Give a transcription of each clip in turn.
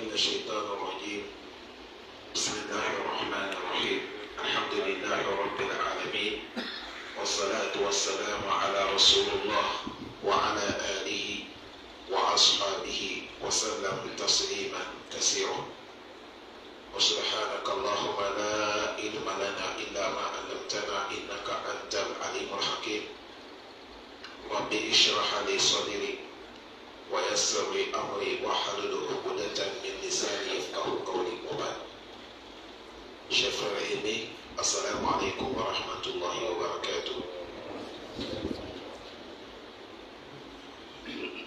من الشيطان الرجيم. بسم الله الرحمن الرحيم. الحمد لله رب العالمين، والصلاة والسلام على رسول الله وعلى آله وأصحابه وسلم تسليما كثيرا. وسبحانك اللهم لا علم لنا إلا ما علمتنا إنك أنت العليم الحكيم. رب اشرح لي صدري ويسر لي أمري واحلل عقدة من لساني يفقهوا قولي. وبعد، chers frères aimés, assalamu alaikum wa rahmatullahi wa barakatuh.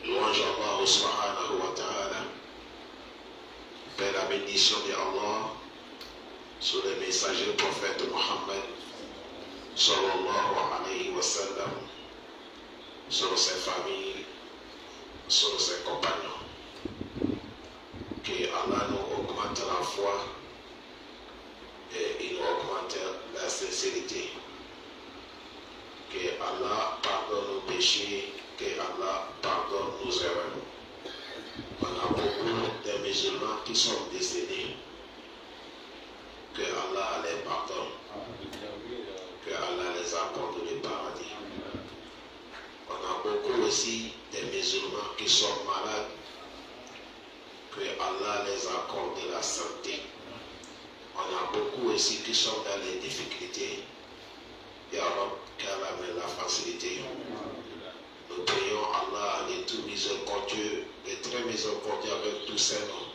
Louange Allah subhanahu wa ta'ala. Paix la bénédiction de Allah sur le messager prophète Mohammed sallallahu alayhi wa sallam, sur ses familles, sur ses compagnons. Que Allah nous augmente la foi et il nous augmente la sincérité. Que Allah pardonne nos péchés, que Allah pardonne nos erreurs. On a beaucoup de musulmans qui sont décédés. Que Allah les pardonne. Que Allah les accorde le paradis. On a beaucoup aussi de musulmans qui sont malades. Que Allah les accorde la santé. On a beaucoup aussi qui sont dans les difficultés. Ya Rab, qu'Allah met la facilité. Nous prions Allah, le tout miséricordieux, le très miséricordieux avec tous ses noms,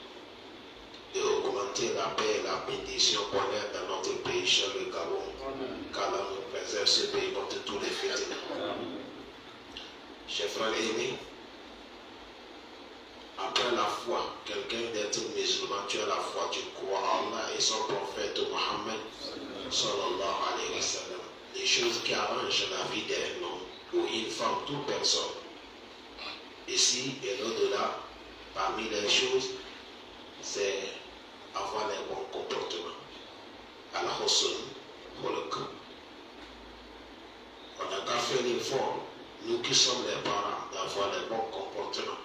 d'augmenter la paix et la bénédiction qu'on a dans notre pays, cher le Gabon. Qu'Allah nous préserve ce pays contre tous les fêtes. Chers frères aînés, après la foi, quelqu'un d'être musulman, tu as la foi, tu crois en Allah et son prophète Mohammed sallallahu alayhi wa sallam. Les choses qui arrangent la vie d'un homme ou une femme, toute personne, ici et l'au-delà, parmi les choses, c'est avoir les bons comportements. Al-Husn Khuluq. On n'a qu'à faire l'effort, nous qui sommes les parents, d'avoir les bons comportements,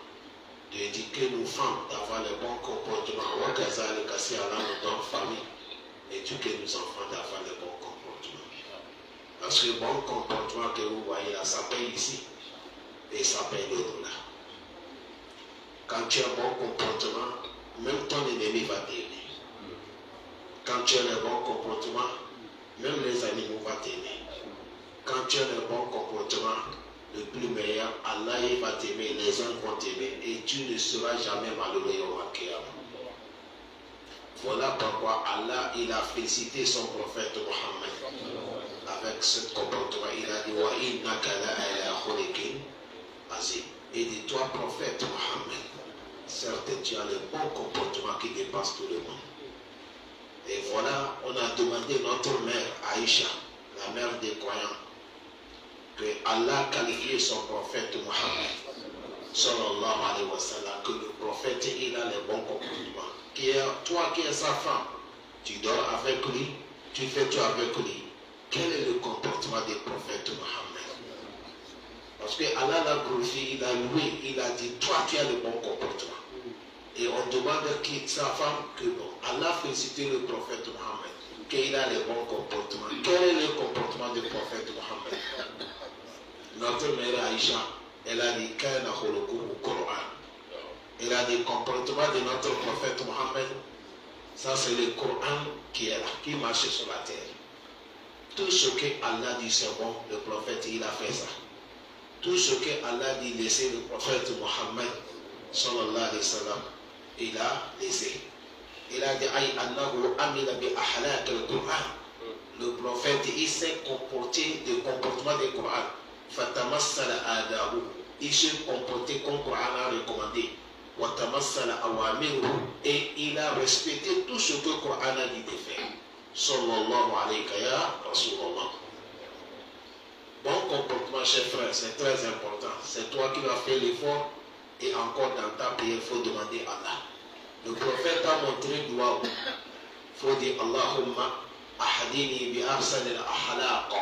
d'éduquer nos femmes, d'avoir les bons comportements. Wakazalika, si Allah nous donne famille, éduquer nos enfants d'avoir les bons comportements. Parce que le bon comportement que vous voyez là, ça paye ici et ça paye l'au-delà. Quand tu as un bon comportement, même ton ennemi va t'aimer. Quand tu as le bon comportement, même les animaux vont t'aimer. Quand tu as le bon comportement, le plus meilleur, Allah il va t'aimer, les hommes vont t'aimer et tu ne seras jamais malheureux au Qiyamah. Voilà pourquoi Allah il a félicité son prophète Mohammed avec ce comportement. Il a dit wa innaka la ala khuliqin azim. Et dit toi prophète Mohammed, certes tu as le bon comportement qui dépasse tout le monde. Et voilà, on a demandé notre mère Aïcha, la mère des croyants, que Allah qualifie son prophète Mohammed sallallahu alayhi wa sallam, que le prophète il a les bons comportements. Toi qui es sa femme, tu dors avec lui, tu fais tout avec lui. Quel est le comportement du prophète Mohammed? Parce que Allah l'a glorifié, il a loué, il a dit toi tu as le bon comportement. Et on demande qui sa femme que bon, Allah félicite le prophète Mohammed, qu'il a le bon comportement. Quel est le comportement du prophète Mohammed? Notre mère Aïcha, elle a dit Kana khuluquhu Coran. Elle a dit comportement de notre prophète Mohammed, ça c'est le Coran qui est là, qui marche sur la terre. Tout ce que Allah dit c'est bon, le prophète il a fait ça. Tout ce que Allah dit laisser le prophète Mohammed sallallahu alayhi wa sallam, il a laissé. Il a dit Aïe Annahu amila bi ahlak al-Qur'an. Le prophète il s'est comporté du comportement du Coran. Fatamassala adahu. Il s'est comporté comme le Coran a recommandé. Watamassala awamiru. Et il a respecté tout ce que le Coran a dit de faire. Sallallahu alayhi wa sallam. Bon comportement, chers frères, c'est très important. C'est toi qui vas faire l'effort et encore dans ta prière, il faut demander à Allah. Le prophète a montré doigt. Il faut dire Allahumma ahdini bi ahsan al-ahlaq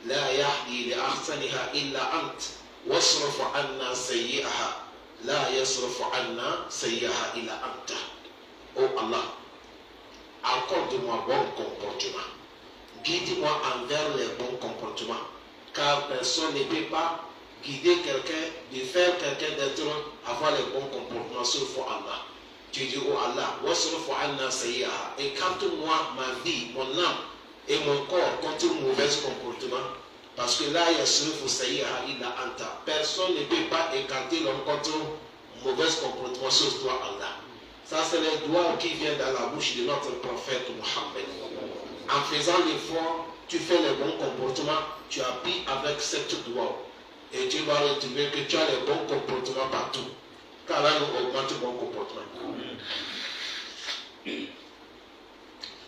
la yahdi li ahsaniha illa ant wasrif anna sayyi'aha la yasrif anna sayyi'aha illa anta. Allah, accorde-moi bon comportement. Guide-moi envers les bons comportements. Car personne ne peut pas guider quelqu'un, de faire quelqu'un d'être avoir les bons comportements, sauf pour Allah. Tu dis, oh Allah, écarte-moi ma vie, mon âme et mon corps contre un mauvais comportement. Parce que là, il y a ce personne ne peut pas écarter l'homme contre un mauvais comportement, sauf toi, Allah. Ça, c'est le doigt qui vient dans la bouche de notre prophète Mohammed. En faisant l'effort, tu fais les bons comportements, tu appuies avec cette doigt. Et tu vas retrouver que tu as les bons comportements partout. Car là, nous augmente le bon comportement.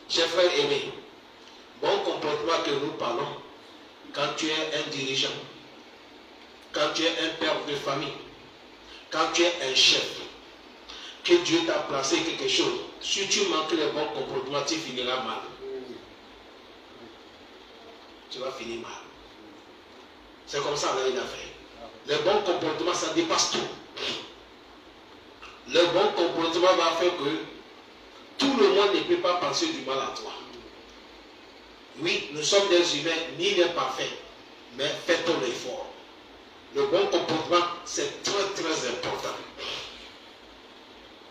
Chers frères aimés, bon comportement que nous parlons, quand tu es un dirigeant, quand tu es un père de famille, quand tu es un chef, que Dieu t'a placé quelque chose, si tu manques les bons comportements, tu finiras mal. Tu vas finir mal. C'est comme ça, là, il a fait. Le bon comportement, ça dépasse tout. Le bon comportement va faire que tout le monde ne peut pas penser du mal à toi. Oui, nous sommes des humains, ni des parfaits, mais faites l'effort. Le bon comportement, c'est très très important.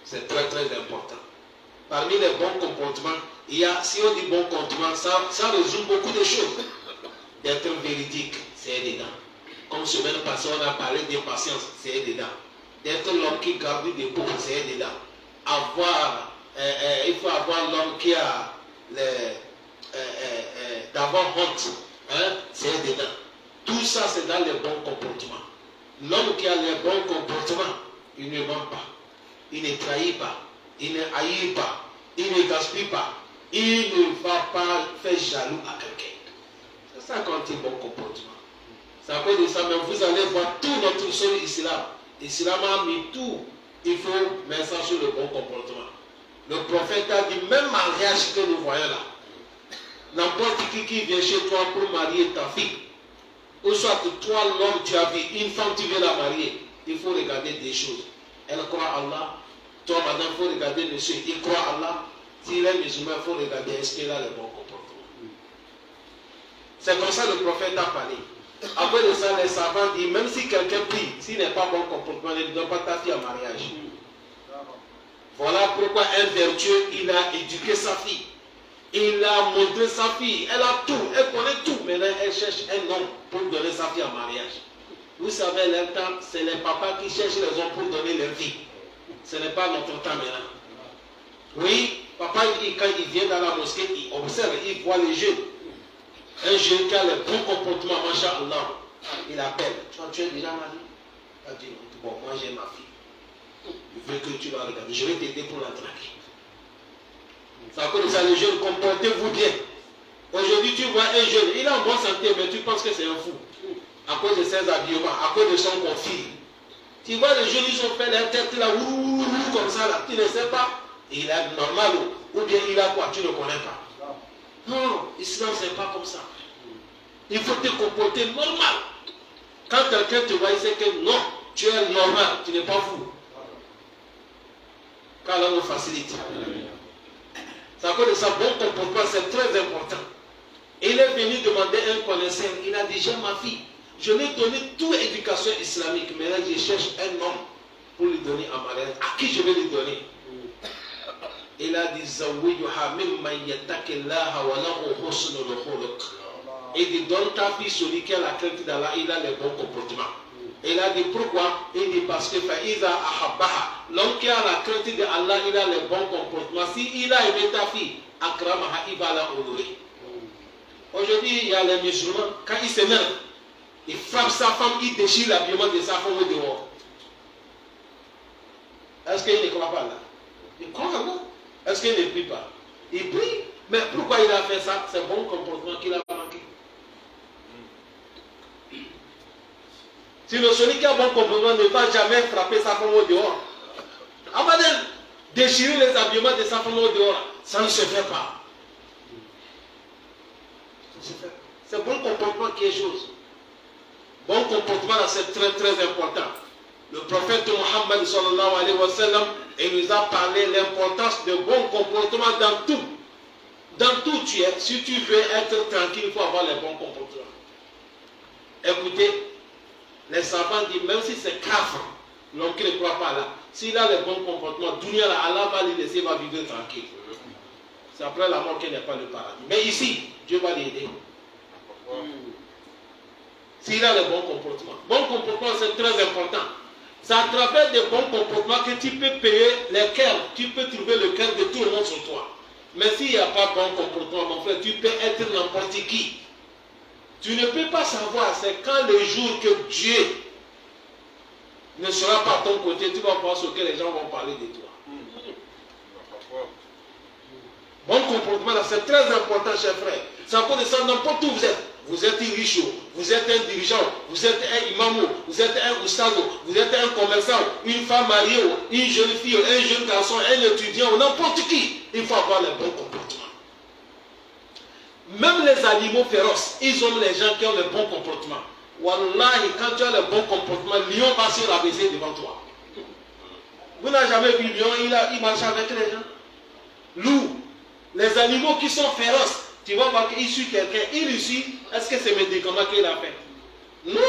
C'est très très important. Parmi les bons comportements, il y a, si on dit bon comportement, ça résume beaucoup de choses. D'être véridique, c'est dedans. Comme semaine passée, on a parlé d'impatience, c'est dedans. D'être l'homme qui garde des pots, c'est dedans. Il faut avoir l'homme qui a d'avoir honte, c'est dedans. Tout ça, c'est dans les bons comportements. L'homme qui a les bons comportements, il ne ment pas, il ne trahit pas, il ne haït pas, il ne gaspille pas, il ne va pas faire jaloux à quelqu'un. C'est ça qu'on dit bon comportement. C'est à cause de ça, mais vous allez voir tout notre sol islam. L'islam a mis tout. Il faut mettre ça sur le bon comportement. Le prophète a dit, même mariage que nous voyons là, n'importe qui vient chez toi pour marier ta fille, ou soit toi l'homme, tu as vu une femme, tu veux la marier, il faut regarder des choses. Elle croit à Allah. Toi madame, il faut regarder monsieur, il croit à Allah. S'il est musulman, il faut regarder est-ce qu'il a le bon comportement. C'est comme ça que le prophète a parlé. Après de ça, les savants disent, même si quelqu'un prie, s'il n'est pas bon comportement, ne donne pas ta fille en mariage. Voilà pourquoi un vertueux, il a éduqué sa fille. Il a montré sa fille. Elle a tout, elle connaît tout. Maintenant, elle cherche un homme pour donner sa fille en mariage. Vous savez, l'instant, c'est les papas qui cherchent les hommes pour donner leur vie. Ce n'est pas notre temps maintenant. Oui, papa, quand il vient dans la mosquée, il observe, il voit les jeunes. Un jeune qui a le bon comportement, Masha'Allah, il appelle. Tu es déjà marié? Il dit, bon, moi j'ai ma fille. Je veux que tu la regardes. Je vais t'aider pour la traquer. C'est à cause de ça, les jeunes, comportez-vous bien. Aujourd'hui, tu vois un jeune, il est en bonne santé, mais tu penses que c'est un fou. À cause de ses habillements, à cause de son conflit. Tu vois les jeunes, ils ont fait leur tête là, comme ça là. Tu ne sais pas, il est normal ou bien il a quoi, tu ne connais pas. Non, l'islam c'est pas comme ça. Il faut te comporter normal. Quand quelqu'un te voit, il sait que non, tu es normal, tu n'es pas fou. Car Allah nous facilite. C'est à cause de ça, bon comportement, c'est très important. Il est venu demander un connaisseur, il a dit, j'ai ma fille, je lui ai donné toute éducation islamique, mais là je cherche un homme pour lui donner en mariage. À qui je vais lui donner? Il a dit, il dit, donne ta fille celui qui a la crainte d'Allah, il a les bons comportements. Il a dit, pourquoi? Il dit, parce que l'homme qui a la crainte d'Allah, il a les bons comportements. Si il a aimé ta fille, akramaha, il va la honorer. Aujourd'hui, il y a les musulmans, quand ils s'énervent, ils frappent sa femme, ils déchirent l'habillement de sa femme au dehors. Est-ce qu'il ne croit pas là? Il croit là. Est-ce qu'il ne prie pas? Il prie. Mais pourquoi il a fait ça? C'est bon comportement qu'il a manqué. Sinon, celui qui a bon comportement ne va jamais frapper sa femme au dehors. Avant de déchirer les habillements de sa femme au dehors, ça ne se fait pas. C'est bon comportement qui est chose. Bon comportement, c'est très très important. Le prophète Mohammed sallallahu alayhi wa sallam, Et il nous a parlé de l'importance de bon comportement dans tout. Dans tout tu es. Si tu veux être tranquille, il faut avoir les bons comportements. Écoutez, les savants disent, même si c'est kafir, l'homme qui ne croit pas là, s'il a les bons comportements, Dunia, Allah va lui laisser, va vivre tranquille. C'est après la mort qu'il n'est pas le paradis. Mais ici, Dieu va l'aider. S'il a les bons comportements. Bon comportement, c'est très important. C'est à travers des bons comportements que tu peux payer les cœurs. Tu peux trouver le cœur de tout le monde sur toi. Mais s'il n'y a pas de bon comportement, mon frère, tu peux être n'importe qui. Tu ne peux pas savoir, c'est quand le jour que Dieu ne sera pas à ton côté, tu vas voir ce que les gens vont parler de toi. Bon comportement, là, c'est très important, chers frères. Ça peut descendre n'importe où vous êtes. Vous êtes un riche, vous êtes un dirigeant, vous êtes un imam, vous êtes un oustado, vous êtes un commerçant, une femme mariée, une jeune fille, un jeune garçon, un étudiant, n'importe qui. Il faut avoir le bon comportement. Même les animaux féroces, ils ont les gens qui ont le bon comportement. Wallahi, quand tu as le bon comportement, lion va se rabaisser devant toi. Vous n'avez jamais vu lion, il marche avec les gens. Loup, les animaux qui sont féroces, tu vas voir qu'il suit quelqu'un, il suit, est-ce que c'est le médicament qu'il a fait? Non.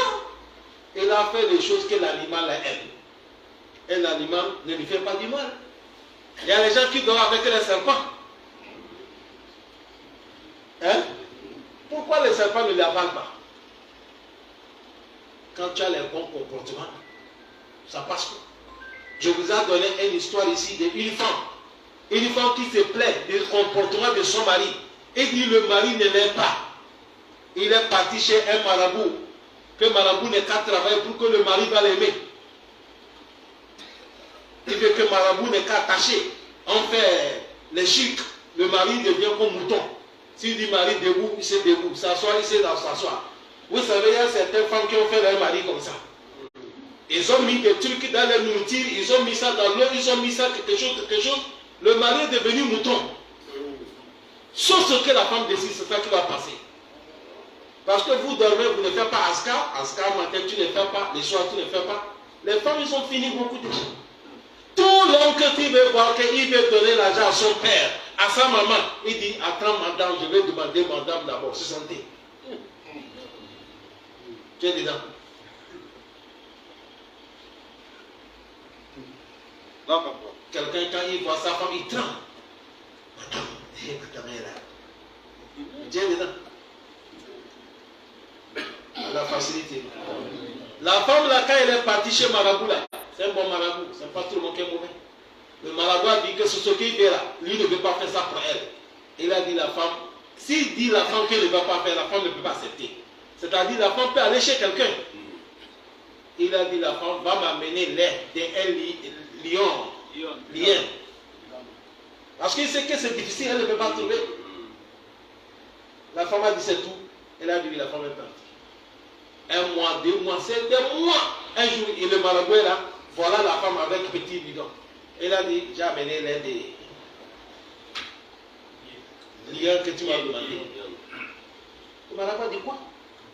Il a fait des choses que l'animal aime. Et l'animal ne lui fait pas du mal. Il y a les gens qui dorment avec les serpents. Hein? Pourquoi les serpents ne l'avalent pas? Quand tu as les bons comportements, ça passe quoi? Je vous ai donné une histoire ici d'une femme. Une femme qui se plaît du comportement de son mari. Et dit le mari ne l'aime pas. Il est parti chez un marabout. Que le marabout n'est qu'à travailler pour que le mari va l'aimer. Il veut que le marabout n'est qu'à attacher. On fait les chics. Le mari devient comme mouton. S'il dit mari debout, il se debout. S'assoit, il se s'assoit. Vous savez, il y a certaines femmes qui ont fait leur mari comme ça. Ils ont mis des trucs dans les nourritures, ils ont mis ça dans l'eau, ils ont mis ça quelque chose. Le mari est devenu mouton. Sauf ce que la femme décide, c'est ça qui va passer. Parce que vous dormez, vous ne faites pas askar. Askar matin, tu ne fais pas. Les soirs, tu ne fais pas. Les femmes, ils ont fini beaucoup de choses. Tout l'homme que tu veux voir, qu'il veut donner l'argent à son père, à sa maman, il dit, attends madame, je vais demander madame d'abord, se santé. Tu es dedans. Quelqu'un, quand il voit sa femme, il tremble. Madame est là. Tu es dedans. La facilité. La femme, là, quand elle est partie chez Marabout, là, c'est un bon marabout, c'est pas tout le monde qui est mauvais. Le marabout a dit que ce qu'il fait là, lui ne veut pas faire ça pour elle. Il a dit la femme, s'il dit la femme qu'elle ne va pas faire, la femme ne peut pas accepter. C'est-à-dire la femme peut aller chez quelqu'un. Il a dit la femme va m'amener lait d'un lion. Parce qu'il sait que c'est difficile, elle ne peut pas trouver. La femme a dit c'est tout. Elle a dit la femme est partie. Un mois, 2 mois, c'est des mois. Un jour, et le marabout est là. Voilà la femme avec petit bidon. Elle a dit, j'ai amené l'air des lions que tu m'as demandé. Le marabout a dit quoi?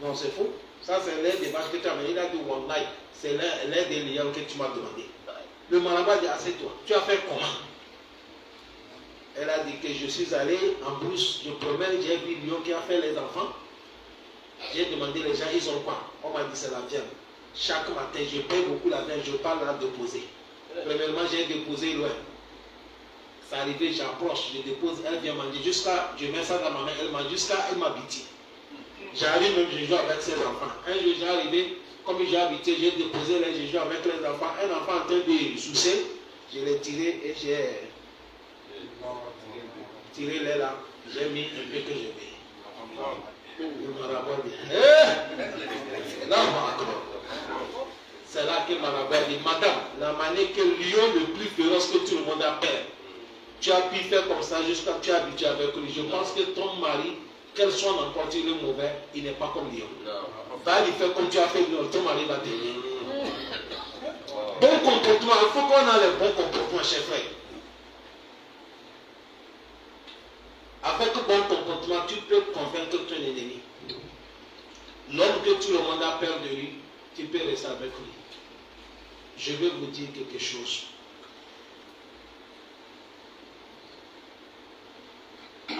Non, c'est faux. Ça, c'est l'air des vaches que tu as amené. Il a dit, wallahi, c'est l'air des lions que tu m'as demandé. Le marabout a dit, assieds-toi. Tu as fait comment? Elle a dit que je suis allé en brousse. Je promets, j'ai vu le lion qui a fait les enfants. J'ai demandé les gens, ils ont quoi? On m'a dit c'est la viande. Chaque matin, je paye beaucoup la viande, je parle à déposer. Premièrement, j'ai déposé loin. C'est arrivé, j'approche, je dépose, elle vient manger jusqu'à, je mets ça dans ma main, elle mange jusqu'à, elle m'habite. J'arrive même, je joue avec ses enfants. Un jour, j'ai arrivé, comme j'ai habité, j'ai déposé là, je joue avec les enfants. Un enfant en train de soucer, je l'ai tiré et j'ai tiré les là, j'ai mis un peu que je vais. Il m'a rappelé. C'est là que Marabout a dit, madame, la manière que le lion le plus féroce que tout le monde a peur, tu as pu faire comme ça jusqu'à ce que tu es habitué avec lui. Je pense que ton mari, quel soit n'importe le mauvais, il n'est pas comme lion. Va lui faire comme tu as fait lion, ton mari va t'aider. Bon comportement, il faut qu'on ait le bon comportement, chers frères. Avec bon comportement, tu peux convaincre ton ennemi. L'homme que tout le monde a peur de lui, tu peux rester avec lui. Je vais vous dire quelque chose.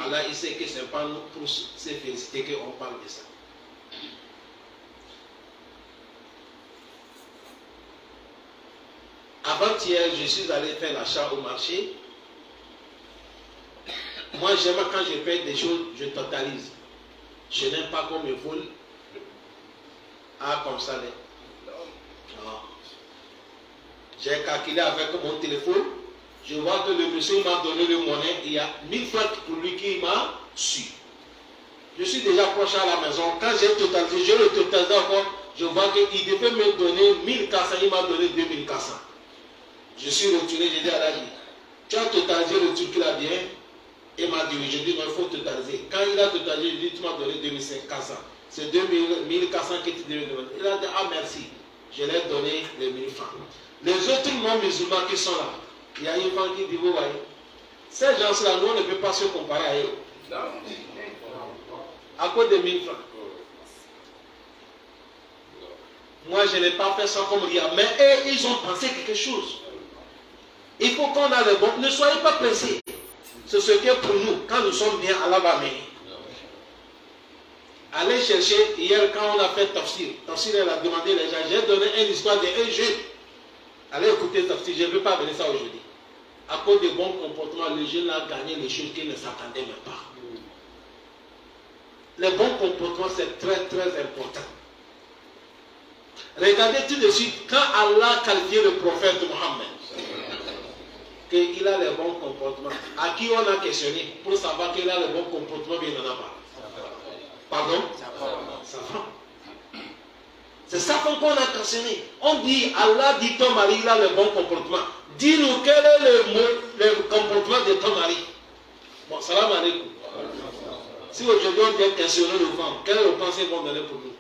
Allah, il sait que ce n'est pas nous pour se féliciter qu'on parle de ça. Avant-hier, je suis allé faire l'achat au marché. Moi, j'aime quand je paye des choses, je totalise. Je n'aime pas qu'on me vole. Ah, comme ça, non. J'ai calculé avec mon téléphone. Je vois que le monsieur m'a donné le monnaie. Il y a 1000 francs pour lui qui m'a su. Je suis déjà proche à la maison. Quand j'ai totalisé, je le totalise encore. Je vois qu'il devait me donner 1400. Il m'a donné 2400. Je suis retourné, j'ai dit à la vie, tu as totalisé le truc là bien? Il m'a dit, je dis, il faut totaliser. Quand il a totalisé, je dis, tu m'as donné 2500. C'est 2400 que tu devais demander. Il a dit, ah merci. Je l'ai donné les 1000 francs. Les autres non-musulmans qui sont là, il y a une femme qui dit, vous voyez, ces gens-là, nous, on ne peut pas se comparer à eux. À cause de 1000 francs. Moi, je n'ai pas fait ça comme rien. Mais eux, ils ont pensé quelque chose. Il faut qu'on a le bon. Ne soyez pas pressés. C'est ce qui est pour nous. Quand nous sommes bien, Allah va mener. Allez chercher. Hier, quand on a fait Tafsir, elle a demandé les gens. J'ai donné une histoire d'un jeu. Allez écouter Tafsir. Je ne veux pas venir ça aujourd'hui. À cause des bons comportements, les jeunes ont gagné les choses qu'ils ne s'attendaient même pas. Les bons comportements, c'est très très important. Regardez tout de suite, quand Allah qualifiait le prophète Mohammed, qu'il a les bons comportements, à qui on a questionné pour savoir qu'il a les bons comportements, mais il n'en a pas. Pardon? Sa femme. C'est sa femme qu'on a questionné. On dit, Allah dit ton mari, il a le bon comportement. Dis-nous quel est le comportement de ton mari. Bon, salam alaikum. Si aujourd'hui on vient questionner les femmes, quel est le conseil qu'on donner pour nous?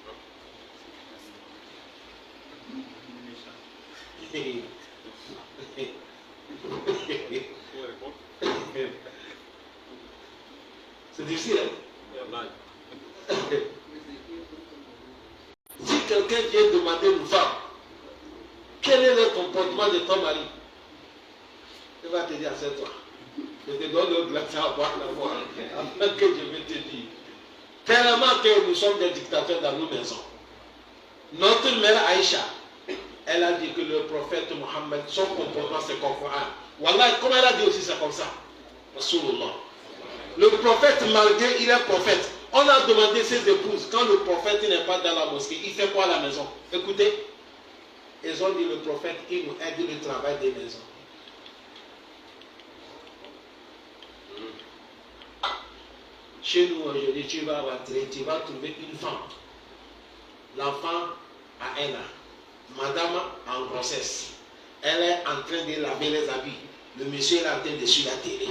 C'est difficile, hein? Si quelqu'un vient demander une femme, quel est le comportement de ton mari? Il va te dire, c'est toi. Je te donne le glace à boire là-bas, afin que je vais te dire. Tellement que nous sommes des dictateurs dans nos maisons. Notre mère Aïcha, elle a dit que le prophète Mohammed, son comportement c'est confortable. Wallah, comme elle a dit aussi, c'est comme ça. Rasulullah. Le prophète, malgré il est prophète, on a demandé ses épouses, quand le prophète n'est pas dans la mosquée, il fait quoi à la maison? Écoutez, ils ont dit le prophète, il nous aide le travail des maisons. Chez nous aujourd'hui, tu vas rentrer, tu vas trouver une femme. L'enfant a un an. Madame en grossesse. Elle est en train de laver les habits. Le monsieur est en train de suivre la télé.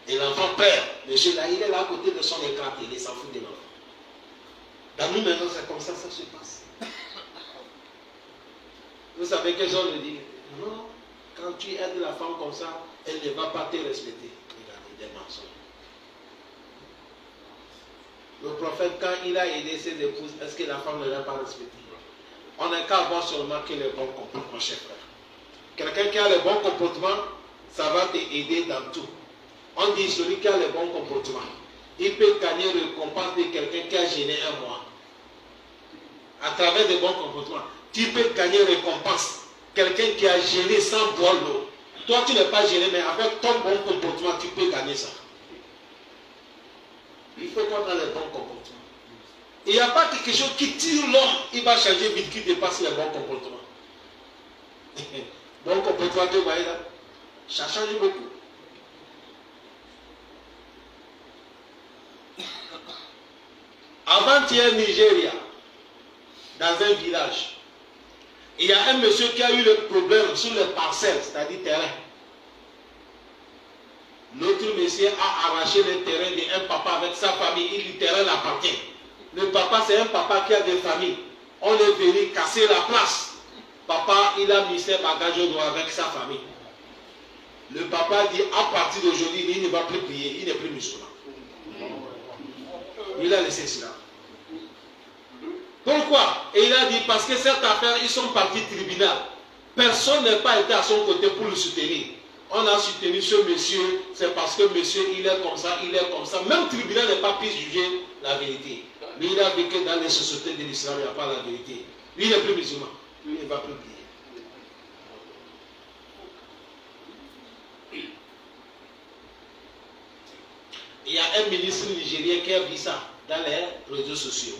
Et l'enfant perd. Monsieur là, il est là à côté de son écran télé, s'en fout de l'enfant. Dans nous maintenant, c'est comme ça se passe. Vous savez que Jean le dit, non, quand tu aides la femme comme ça, elle ne va pas te respecter. Regardez des mensonges. Le prophète, quand il a aidé ses épouses, est-ce que la femme ne l'a pas respecté? On n'a qu'à voir seulement que les bons comportements, chers frères. Quelqu'un qui a les bons comportements, ça va t'aider dans tout. On dit celui qui a les bons comportements, il peut gagner récompense de quelqu'un qui a gêné un mois. À travers des bons comportements, tu peux gagner récompense. Quelqu'un qui a gêné sans boire l'eau. Toi, tu n'es pas gêné, mais avec ton bon comportement, tu peux gagner ça. Il faut qu'on ait les bons comportements. Il n'y a pas quelque chose qui tire l'homme, il va changer vite, qui dépasse les bons comportements. Bon comportement de Maïla, ça change beaucoup. Avant-hier, Nigeria, dans un village, il y a un monsieur qui a eu le problème sur les parcelles, c'est-à-dire terrain. L'autre monsieur a arraché le terrain d'un papa avec sa famille, il dit terrain l'appartient. Le papa, c'est un papa qui a des familles. On est venu casser la place. Papa, il a mis ses bagages au doigt avec sa famille. Le papa dit, à partir d'aujourd'hui, il ne va plus prier, il n'est plus musulman. Il a laissé cela. Pourquoi? Et il a dit, parce que cette affaire, ils sont partis au tribunal. Personne n'est pas été à son côté pour le soutenir. On a soutenu ce monsieur, c'est parce que monsieur, il est comme ça, il est comme ça. Même le tribunal n'est pas pu juger la vérité. Lui, il a vu que dans les sociétés de l'islam, il n'y a pas la vérité. Lui, il n'est plus musulman. Lui, il ne va plus prier. Il y a un ministre nigérien qui a vu ça dans les réseaux sociaux.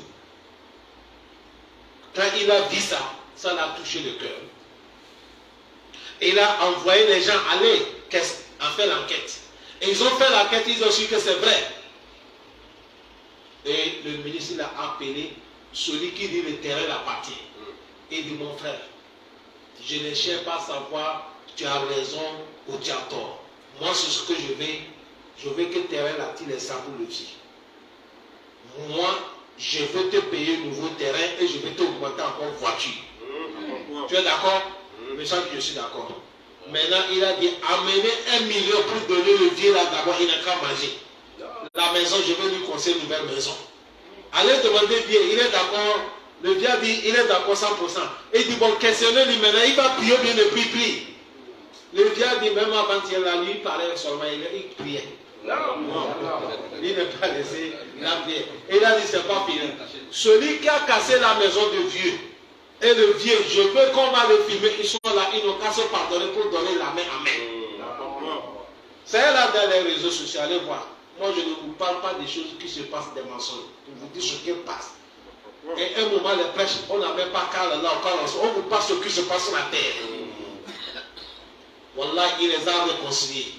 Quand il a vu ça, ça l'a touché le cœur. Il a envoyé les gens aller en faire l'enquête. Et ils ont fait l'enquête, ils ont su que c'est vrai. Et le ministre il a appelé celui qui dit le terrain l'appartient. Et il dit, mon frère, je ne cherche pas à savoir tu as raison ou tu as tort. Moi, c'est ce que je veux que le terrain là, tu laisses ça pour le dire. Moi, je veux te payer un nouveau terrain et je vais t'augmenter encore voiture. Tu es d'accord? Mais ça, je suis d'accord. Maintenant, il a dit, amenez 1 million pour donner le vieux là d'abord, il n'a qu'à manger. La maison, je vais lui conseiller une nouvelle maison. Allez demander vieux, il est d'accord. Le vieux dit, il est d'accord 100%. Et il dit, bon, questionnez-lui maintenant, il va prier ou bien ne prie. Le vieux dit, même avant-hier, la nuit, il parlait seulement, il priait. Non. Il n'est pas laissé la prière. Et il a dit, c'est pas fini. Celui qui a cassé la maison de vieux, et le vieux, je veux qu'on va le filmer, ils sont là, ils n'ont qu'à se pardonner pour donner la main à main. C'est là dans les réseaux sociaux, allez voir. Moi, je ne vous parle pas des choses qui se passent, des mensonges. Je vous dis ce qui passe. Et un moment, les prêches, on n'a même pas qu'à là, on vous parle ce qui se passe sur la terre. Wallah, il les a réconciliés.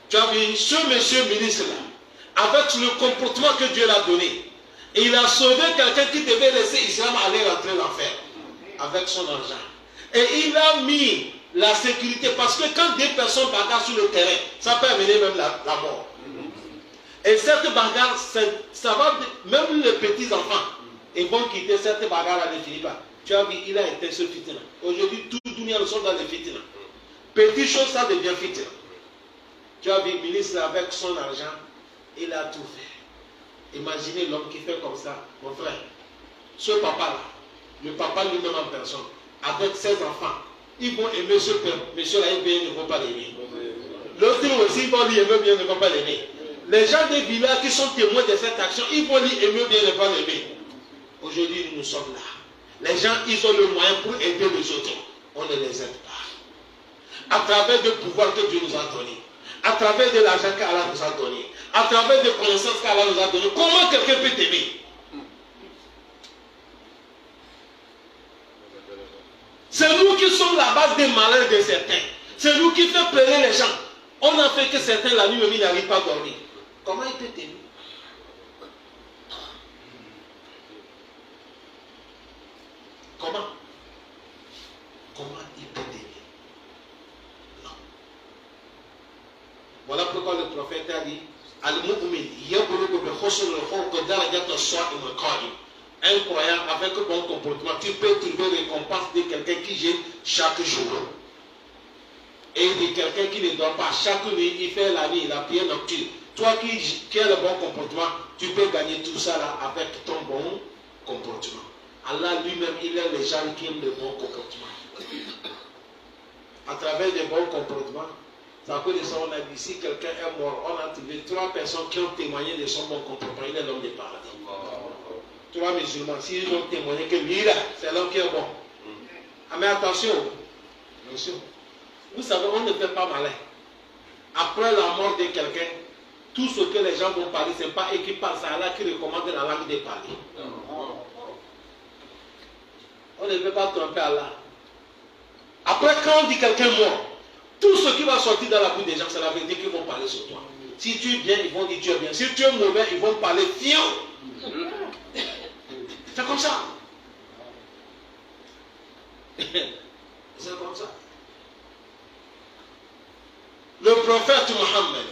Tu as vu, ce monsieur ministre-là, avec le comportement que Dieu l'a donné, et il a sauvé quelqu'un qui devait laisser l'islam aller rentrer l'enfer avec son argent. Et il a mis la sécurité parce que quand des personnes bagarrent sur le terrain, ça peut amener même la mort. Et cette bagarre, ça va, même les petits enfants, ils vont quitter cette bagarre à ne finit pas. Tu as vu, il a été ce fitina. Aujourd'hui, tout le monde sont dans les fitina. Petite chose, ça devient fitina. Tu as vu, le ministre avec son argent, il a tout fait. Imaginez l'homme qui fait comme ça, mon frère. Ce papa-là, le papa lui-même en personne, avec ses enfants, ils vont aimer ce peuple. Monsieur là, ils ne vont pas l'aimer. L'autre aussi, ils vont lui aimer bien, ils ne vont pas l'aimer. Les gens des villages qui sont témoins de cette action, ils vont lui aimer bien, ils ne vont pas l'aimer. Aujourd'hui, nous sommes là. Les gens, ils ont le moyen pour aider les autres. On ne les aide pas. À travers le pouvoir que Dieu nous a donné, à travers de l'argent qu'Allah nous a donné, à travers des connaissances qu'Allah nous a donné, comment quelqu'un peut t'aimer? C'est nous qui sommes la base des malheurs de certains. C'est nous qui faisons pleurer les gens. On a fait que certains la nuit, ils n'arrivent pas à dormir. Comment il peut t'aimer? Comment il peut t'aimer? Non. Voilà pourquoi le prophète a dit un croyant avec bon comportement, tu peux trouver récompense de quelqu'un qui gêne chaque jour. Et de quelqu'un qui ne dort pas chaque nuit, il fait la nuit, la prière nocturne. Toi qui as le bon comportement, tu peux gagner tout ça là avec ton bon comportement. Allah lui-même, il aime les gens qui aiment le bon comportement. À travers le bon comportement, ça peut dire ça, on a dit, si quelqu'un est mort, on a trouvé 3 personnes qui ont témoigné de son bon comportement, il est l'homme des paradis. 3 musulmans, s'ils ont témoigné que lui là, c'est l'homme qui est bon. Ah, mais attention, vous savez, on ne fait pas malin. Après la mort de quelqu'un, tout ce que les gens vont parler, ce n'est pas eux qui parlent, c'est Allah qui recommande la langue de parler. On ne peut pas tromper Allah. Après, quand on dit quelqu'un mort, tout ce qui va sortir dans la bouche des gens, c'est la vérité qu'ils vont parler sur toi. Si tu es bien, ils vont dire tu es bien. Si tu es mauvais, ils vont parler fiant. C'est comme ça. C'est comme ça. Le prophète Mohammed,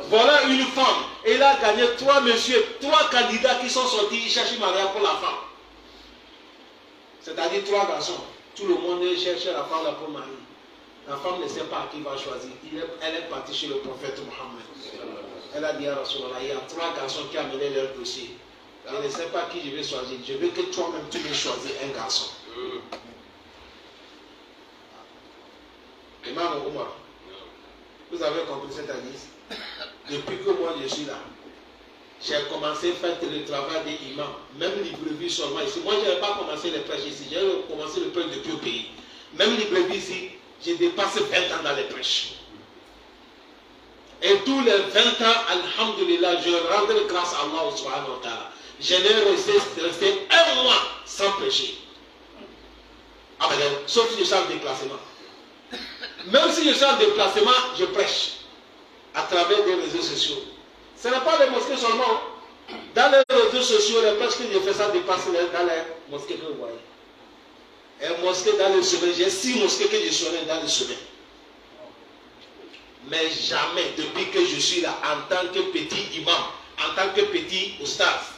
voilà une femme. Elle a gagné 3 messieurs, 3 candidats qui sont sortis, ils cherchent mariage pour la femme. C'est-à-dire 3 garçons. Tout le monde cherche la femme là pour marier. La femme ne sait pas qui va choisir. Elle est partie chez le prophète Mohammed. Elle a dit à Rasulallah, il y a 3 garçons qui ont amené leur dossier. Je ne sais pas qui je vais choisir. Je veux que toi-même tu me choisir un garçon. Imam Omar. Vous avez compris cette année? Depuis que moi je suis là, j'ai commencé à faire le travail des imams, même les brebis seulement ici. Moi, je n'avais pas commencé les prêches ici, j'ai commencé le prêche depuis au pays. Même les brebis ici, j'ai dépassé 20 ans dans les prêches. Et tous les 20 ans, alhamdulillah, je rendrai grâce à Allah subhanahu wa ta'ala. Je n'ai resté un mois sans prêcher. Ah ben, sauf si je suis en déplacement. Même si je suis en déplacement, je prêche à travers des réseaux sociaux. Ce n'est pas les mosquées seulement. Dans les réseaux sociaux, les prêches que je fais, ça dépasse dans les mosquées que vous voyez. Et mosquées dans le sommet, j'ai 6 mosquées que je suis dans le sommet. Mais jamais, depuis que je suis là, en tant que petit imam, en tant que petit oustaz,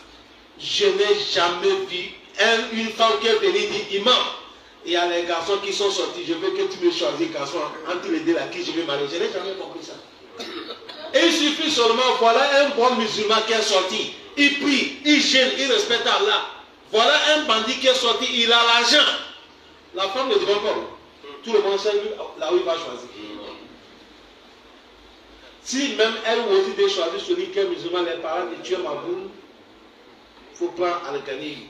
je n'ai jamais vu une femme qui est venue dire imam. Il y a les garçons qui sont sortis, je veux que tu me choisisses, garçon, entre les deux là, qui je vais marier. Je n'ai jamais compris ça. Et il suffit seulement, voilà un bon musulman qui est sorti. Il prie, il gêne, il respecte Allah. Voilà un bandit qui est sorti, il a l'argent. La femme ne demande pas. Tout le monde sait là où il va choisir. Si même elle aussi de choisir celui qui est musulman, les parents de tuer ma boule, il faut prendre Al-Ghani.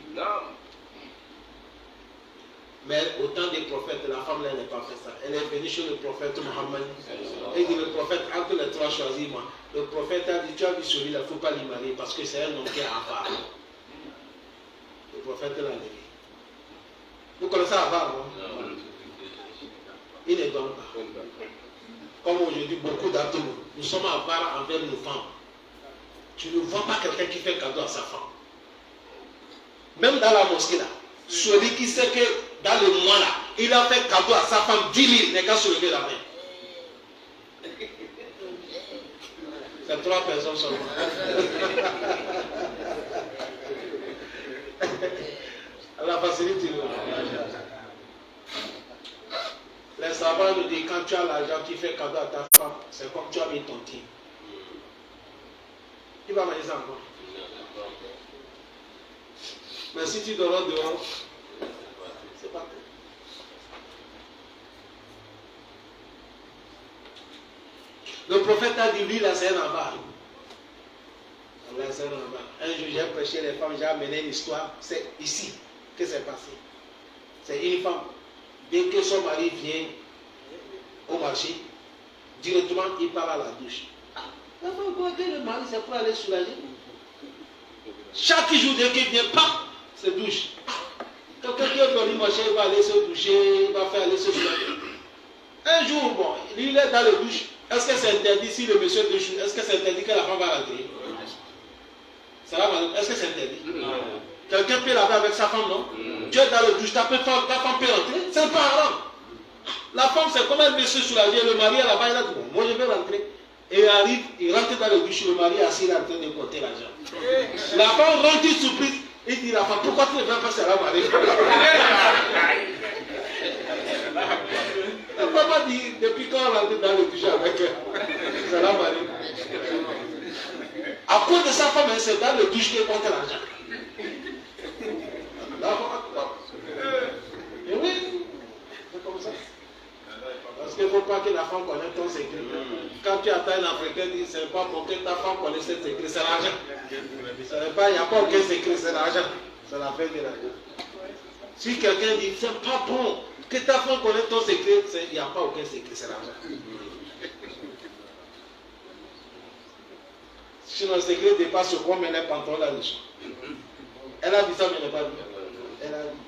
Mais au temps des prophètes, la femme là, elle n'a pas fait ça. Elle est venue chez le prophète Mohammed. Et dit le prophète, entre les trois, choisis-moi. Le prophète a dit, tu as vu celui-là, il ne faut pas l'y marier parce que c'est un homme qui est avare. Le prophète l'a dit. Vous connaissez avare, non? Il ne donne pas. Comme aujourd'hui, beaucoup d'entre nous, nous sommes avares envers nos femmes. Tu ne vois pas quelqu'un qui fait cadeau à sa femme. Même dans la mosquée là, celui qui sait que dans le mois là, il a fait cadeau à sa femme 10 000, n'est qu'à se lever la main. C'est 3 personnes seulement. La facilité. Les savants nous disent quand tu as l'argent, tu fais cadeau à ta femme, c'est comme tu as mis ton team. Qui va manger ça encore? Mais si tu dors dehors, c'est pas tout. Le prophète a dit, lui, là, c'est un avare. Un jour, j'ai prêché les femmes, j'ai amené une histoire. C'est ici que c'est passé. C'est une femme. Dès que son mari vient au marché, directement, il part à la douche. La femme croit que le mari, c'est pour aller soulager. Chaque jour, dès qu'il vient, paf, se douche. Quelqu'un qui est venu marcher, il va aller se doucher, il va faire aller se soulager. Un jour, bon, il est dans le douche. Est-ce que c'est interdit si le monsieur douche? Est-ce que c'est interdit que la femme va rentrer? Ça va, madame? Est-ce que c'est interdit? Quelqu'un peut laver avec sa femme, non? Tu es dans le douche, ta femme peut rentrer. C'est pas haram. La femme, c'est comme elle veut se soulager. Le mari, là-bas, il a dit, bon, moi je vais rentrer. Et il arrive, il rentre dans le douche, le mari est assis là en train de compter l'argent. La femme rentre surprise. Il dit, la femme, pourquoi tu ne viens pas Salam alaikum? La femme a dit, depuis quand on rentre dans le douche avec elle? Salam alaikum. À cause de sa femme, c'est dans le douche qu'elle compte l'argent. Et oui, c'est comme ça. Parce qu'il ne faut pas que la femme connaisse ton secret. Quand tu attends une Africaine, dit c'est pas pour que ta femme connaisse ce secret, c'est l'argent. Il n'y a pas aucun secret, c'est l'argent. C'est la fin de l'argent. Si quelqu'un dit c'est pas bon que ta femme connaisse ton secret, il n'y a pas aucun secret, c'est l'argent. Si le secret dépasse quoi, mais les pantalons là-dessus. Elle a dit ça, mais elle n'a pas dit. Elle a dit.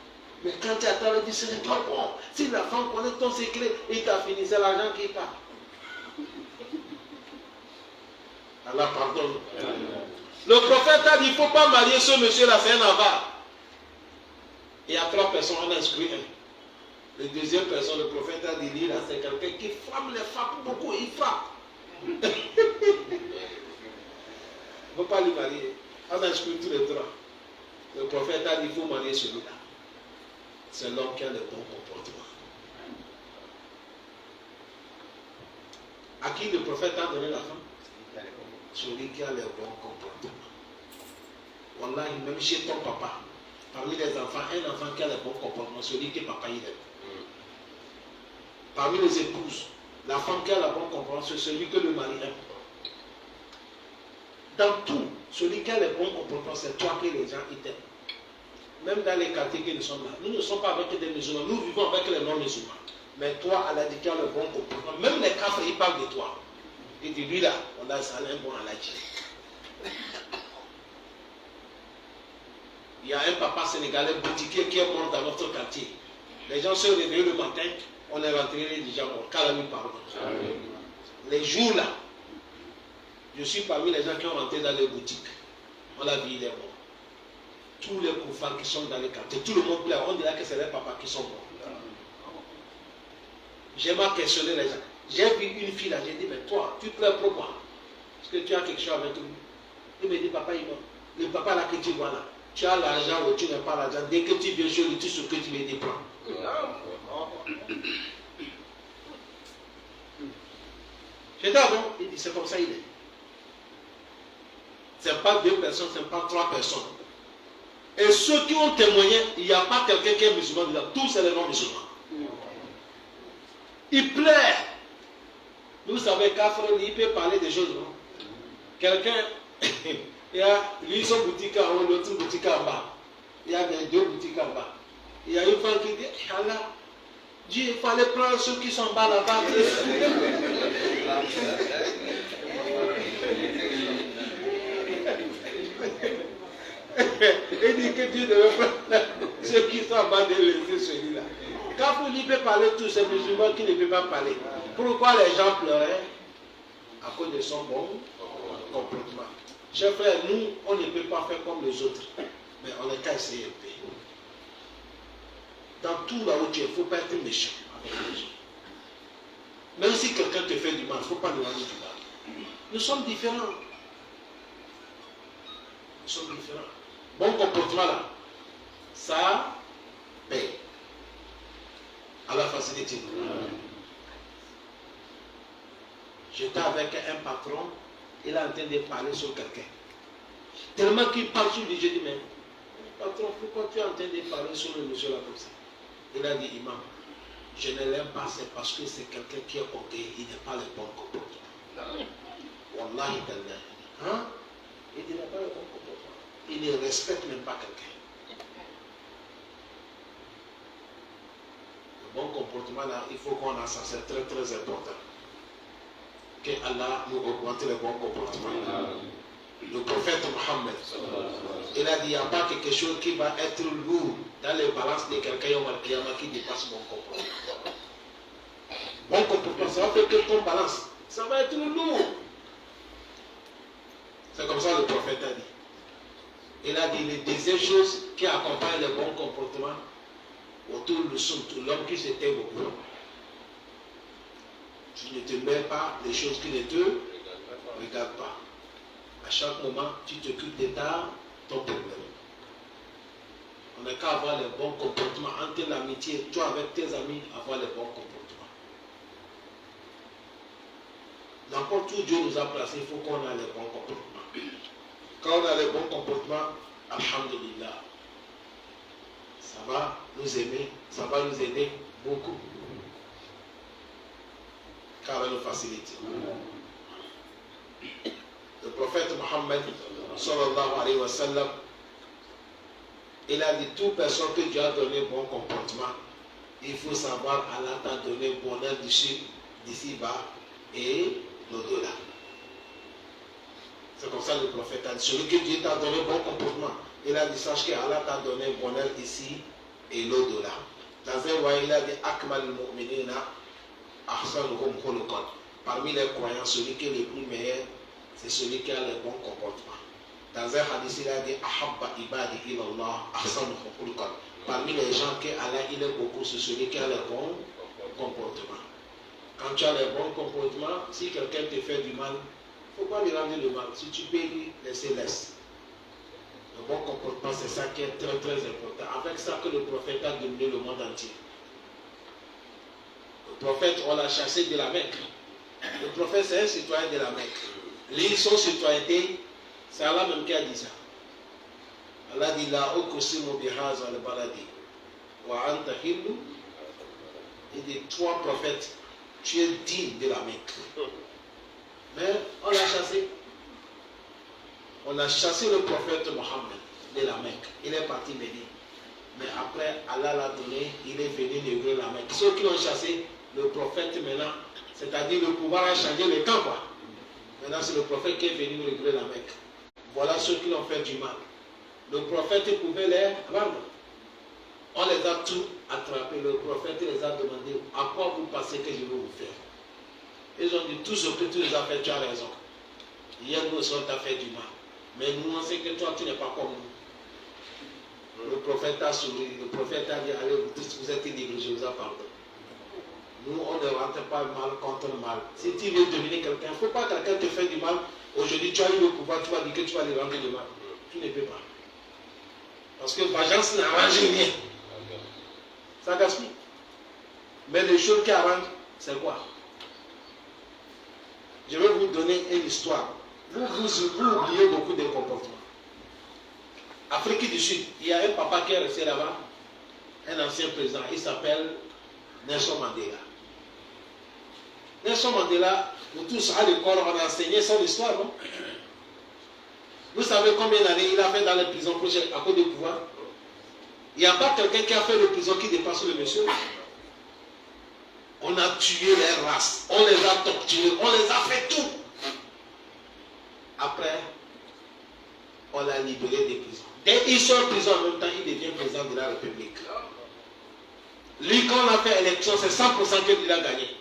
Mais quand tu attends, elle dit ce n'est pas bon. Si la femme connaît ton secret, il t'a fini, c'est l'argent qui part. Allah pardonne. Le prophète a dit il ne faut pas marier ce monsieur-là, c'est un avare. Il y a 3 personnes, on a inscrit un. La deuxième personne, le prophète a dit lui, là, c'est quelqu'un qui frappe les femmes beaucoup, il frappe. Il ne faut pas lui marier. On a inscrit tous les 3. Le prophète a dit il faut marier celui-là. C'est l'homme qui a le bon comportement. À qui le prophète a donné la femme? Celui qui a le bon comportement. Wallahi, même chez ton papa, parmi les enfants, un enfant qui a le bon comportement, celui que papa il aime. Parmi les épouses, La femme qui a la bonne compréhension, c'est celui que le mari aime. Dans tout, celui qui a les bons comportements, c'est toi que les gens t'aiment. Même dans les quartiers que nous sommes là, nous ne sommes pas avec des musulmans, nous vivons avec les non-musulmans. Mais toi, Allah dit qu'il a le bon comportement. Même les kafres, ils parlent de toi. Il dit, lui là, on a ça, un bon Allah dit. Il y a un papa sénégalais boutiquier qui est mort dans notre quartier. Les gens se réveillent le matin, on est rentré, il est déjà mort. Qu'Allah lui pardonne. Les jours là, je suis parmi les gens qui ont rentré dans les boutiques. On l'a vu, il est mort. Tous les koufars qui sont dans les quartiers, tout le monde pleure. On dirait que c'est les papas qui sont morts. J'ai mal questionné les gens. J'ai vu une fille là, j'ai dit, mais toi, tu pleures pour moi. Est-ce que tu as quelque chose avec lui? Il me dit, papa, il mort. Le papa là que tu vois là, tu as l'argent ou tu n'as pas l'argent. Dès que tu viens chez lui, tout ce que tu me dis, prends. J'ai dit, ah bon? Il dit, c'est comme ça, il est. Ce n'est pas 2 personnes, ce n'est pas 3 personnes. Et ceux qui ont témoigné, il n'y a pas quelqu'un qui est musulman dedans. Tous c'est les non-musulmans. Il pleure. Vous savez qu'Afro, il peut parler des choses, non? Quelqu'un, il y a lui son boutique en haut, l'autre boutique en bas. Il y a 2 boutiques en bas. Il y a une femme qui dit, Allah, Dieu, il fallait prendre ceux qui sont en bas là-bas. Il dit que Dieu devait prendre ceux qui sont en bas de laisser celui-là. Quand il peut parler tous ces musulmans qui ne peuvent pas parler. Pourquoi les gens pleuraient? À cause de son bon comportement. Chers frères, nous, on ne peut pas faire comme les autres. Mais on n'est qu'à essayer un peu. Dans tout là où tu es, il ne faut pas être méchant avec les gens. Même si quelqu'un te fait du mal, il ne faut pas nous rendre du mal. Nous sommes différents. Nous sommes différents. Bon comportement là, ça paye. À la facilité. J'étais avec un patron, il est en train de parler sur quelqu'un. Tellement qu'il parle sur lui, j'ai dit, mais patron, pourquoi tu es en train de parler sur le monsieur là comme ça? Il a dit, imam, je ne l'aime pas, c'est parce que c'est quelqu'un qui est orgueilleux, il n'est pas le bon comportement. Wallahi, hein? Il n'a pas le bon comportement. Il ne respecte même pas quelqu'un. Le bon comportement là, il faut qu'on a ça, c'est très très important. Que Allah nous augmente le bon comportement. Le prophète Mohammed, il a dit, il n'y a pas quelque chose qui va être lourd dans les balances de quelqu'un qui dépasse mon comportement. Bon comportement, ça va faire que ton balance, ça va être lourd. C'est comme ça le prophète a dit. Il a dit, les deuxième chose qui accompagne le bon comportement, autour de l'homme qui s'était beaucoup. Tu ne te mets pas les choses qui ne te regardent pas. À chaque moment, tu t'occupes de ton problème. On n'a qu'à avoir le bon comportement entre l'amitié, toi avec tes amis, avoir le bon comportement. N'importe où Dieu nous a placés, il faut qu'on ait le bon comportement. Quand on a le bon comportement, alhamdulillah, ça va nous aimer, ça va nous aider beaucoup. Car elle nous facilite. Le prophète Mohammed, sallallahu alayhi wa sallam, il a dit, toute personne que Dieu a donné bon comportement, il faut savoir Allah t'a donné bonheur d'ici bas et l'au-delà. C'est comme ça le prophète a dit, celui que Dieu t'a donné bon comportement, il a dit, sache que Allah t'a donné bonheur ici et l'au-delà. Dans un roi, il a dit, Akmal mu'minina ahsanuhum khuluqan. Parmi les croyants, celui qui est le plus meilleur, c'est celui qui a le bon comportement. Dans un hadith, il a dit, Ahabba ibadi ilallah ahsanuhum khuluqan. Parmi les gens que Allah il aime beaucoup, c'est celui qui a le bon comportement. Quand tu as le bon comportement, si quelqu'un te fait du mal, il ne faut pas lui rendre le mal. Si tu peux lui laisser, laisse. Le bon comportement, c'est ça qui est très très important. Avec ça que le prophète a dominé le monde entier. Le prophète, on l'a chassé de la Mecque. Le prophète, c'est un citoyen de la Mecque. Lui, son citoyenneté, c'est Allah même qui a dit ça. Allah dit, la uqsimu bihaza al-baladi wa anta hillu. Il dit, 3 prophètes, tu es digne de la Mecque. Mais on l'a chassé. On a chassé le prophète Mohammed de la Mecque. Il est parti Médine. Mais après, Allah l'a donné, il est venu inaugurer la Mecque. Ceux qui l'ont chassé, le prophète maintenant, c'est-à-dire le pouvoir a changé le camp, quoi. Maintenant, c'est le prophète qui est venu inaugurer la Mecque. Voilà ceux qui l'ont fait du mal. Le prophète pouvait les rendre. On les a tous attrapés. Le prophète les a demandé à quoi vous pensez que je vais vous faire. Ils ont dit tout ce que tu nous as fait, tu as raison. Hier, nous aussi, on t'a fait du mal. Mais nous, on sait que toi, tu n'es pas comme nous. Le prophète a souri. Le prophète a dit allez, vous tous, vous êtes libres, je vous pardonne. Nous, on ne rentre pas mal contre le mal. Si tu veux dominer quelqu'un, il ne faut pas que quelqu'un te fait du mal. Aujourd'hui, tu as eu le pouvoir, tu vas dire que tu vas lui rendre du mal. Tu ne peux pas. Parce que vengeance n'arrange rien. Ça gaspille. Mais les choses qui arrangent, c'est quoi? Je vais vous donner une histoire. Vous oubliez beaucoup de comportements. Afrique du Sud, il y a un papa qui est resté là-bas, un ancien président, il s'appelle Nelson Mandela. Nelson Mandela, nous tous à l'école, on a enseigné son histoire, non? Vous savez combien d'années il a fait dans les prisons à cause du pouvoir? Il n'y a pas quelqu'un qui a fait le prison qui dépasse le monsieur. On a tué les races, on les a torturés, on les a fait tout. Après, on l'a libéré des prisons. Dès qu'il sort de prison, en même temps, il devient président de la République. Lui, quand on a fait élection, c'est 100% qu'il a gagné.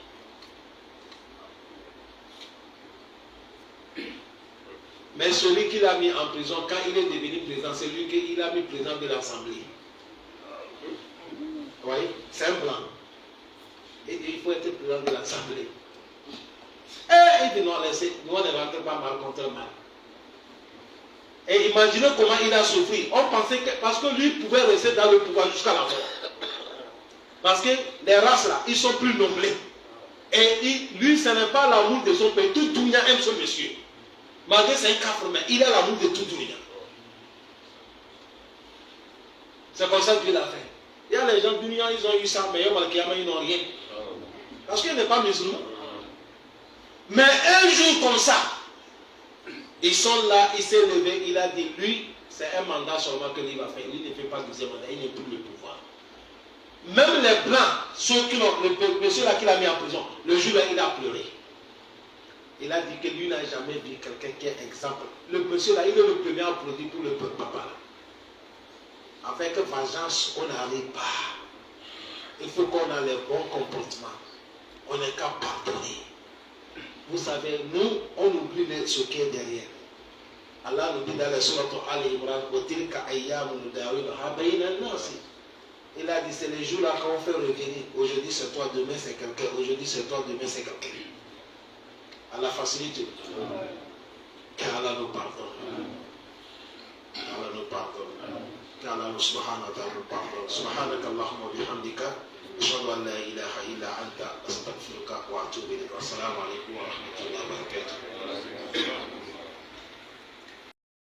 Mais celui qui l'a mis en prison, quand il est devenu président, c'est lui qui a mis président de l'Assemblée. Vous voyez, c'est un blanc. Il dit il faut être président de l'Assemblée. Et il dit non, nous on ne rentre pas mal contre le mal. Et imaginez comment il a souffert. On pensait que, parce que lui pouvait rester dans le pouvoir jusqu'à la mort. Parce que les races là, ils sont plus noblés. Et lui, ce n'est pas l'amour de son pays. Tout Dounia aime ce monsieur. Malgré c'est un cafre, mais il a l'amour de tout Dounia. C'est comme ça que Dieu l'a fait. Il y a les gens de Dounia, ils ont eu ça, mais ils n'ont rien. Parce qu'il n'est pas musulman. Mais un jour comme ça, ils sont là, il s'est levé, il a dit, lui, c'est un mandat seulement que lui va faire. Lui ne fait pas deuxième mandat, il n'est plus le pouvoir. Même les blancs, ceux qui l'ont, le monsieur là qui l'a mis en prison, le jour là, il a pleuré. Il a dit que lui n'a jamais vu quelqu'un qui est exemple. Le monsieur là, il est le premier à produire pour le peuple papa. Avec vengeance, on n'arrive pas. Il faut qu'on ait les bons comportements. On n'est qu'à pardonner. Vous savez, nous, on oublie ce qui est derrière. Allah nous dit dans la sourate Al-Imran, il a dit, c'est les jours là qu'on fait revenir. Aujourd'hui c'est toi, demain c'est quelqu'un. Aujourd'hui c'est toi, demain c'est quelqu'un. Allah facilite. Qu'Allah nous pardonne. Allah nous pardonne. Qu'Allah nous subhanahu wa ta'ala nous pardonne. Subhanaka Allahumma wa bihamdika. أشهد أن لا إله إلا أنت أستغفرك وأتوب إليك والسلام عليكم ورحمة الله وبركاته.